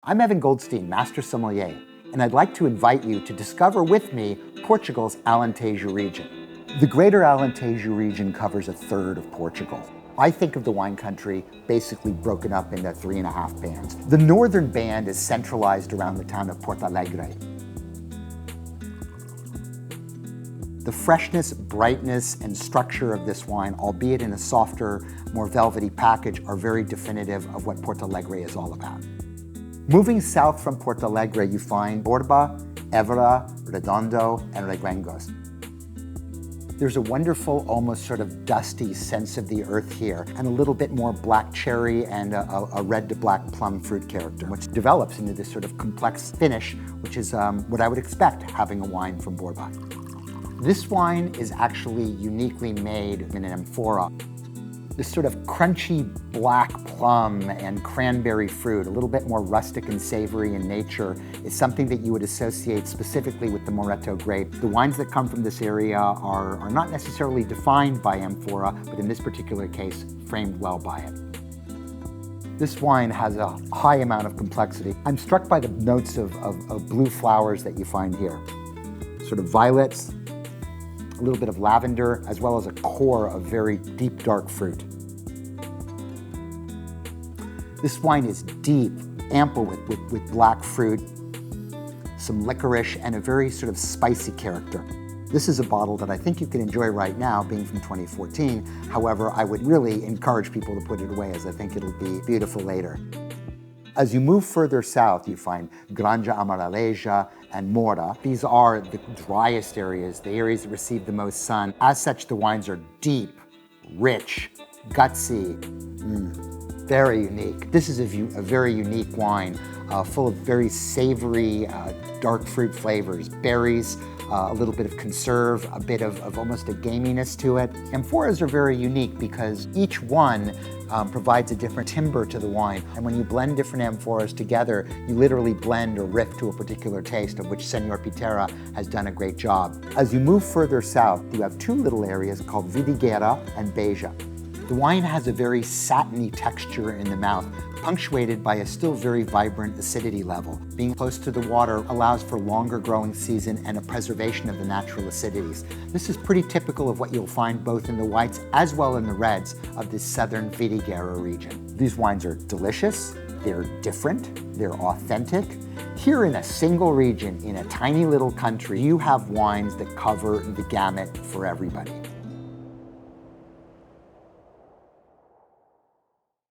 I'm Evan Goldstein, Master Sommelier, and I'd like to invite you to discover with me Portugal's Alentejo region. The greater Alentejo region covers a third of Portugal. I think of the wine country basically broken up into 3.5 bands. The northern band is centralized around the town of Porto Alegre. The freshness, brightness, and structure of this wine, albeit in a softer, more velvety package, are very definitive of what Porto Alegre is all about. Moving south from Porto Alegre, you find Borba, Évora, Redondo, and Reguengos. There's a wonderful, almost sort of dusty sense of the earth here, and a little bit more black cherry and a red to black plum fruit character, which develops into this sort of complex finish, which is what I would expect having a wine from Borba. This wine is actually uniquely made in an amphora. This sort of crunchy black plum and cranberry fruit, a little bit more rustic and savory in nature, is something that you would associate specifically with the Moreto grape. The wines that come from this area are not necessarily defined by amphora, but in this particular case, framed well by it. This wine has a high amount of complexity. I'm struck by the notes of blue flowers that you find here. Sort of violets, a little bit of lavender, as well as a core of very deep, dark fruit. This wine is deep, ample with black fruit, some licorice, and a very sort of spicy character. This is a bottle that I think you can enjoy right now, being from 2014. However, I would really encourage people to put it away, as I think it'll be beautiful later. As you move further south, you find Granja Amaraleja and Mora. These are the driest areas, the areas that receive the most sun. As such, the wines are deep, rich, gutsy, very unique. This is a very unique wine, full of very savory, dark fruit flavors, berries, a little bit of conserve, a bit of almost a gaminess to it. Amphoras are very unique because each one provides a different timbre to the wine. And when you blend different amphoras together, you literally blend or riff to a particular taste, of which Senor Pitera has done a great job. As you move further south, you have two little areas called Vidigueira and Beja. The wine has a very satiny texture in the mouth, punctuated by a still very vibrant acidity level. Being close to the water allows for longer growing season and a preservation of the natural acidities. This is pretty typical of what you'll find both in the whites as well in the reds of this southern Vidigueira region. These wines are delicious, they're different, they're authentic. Here in a single region, in a tiny little country, you have wines that cover the gamut for everybody.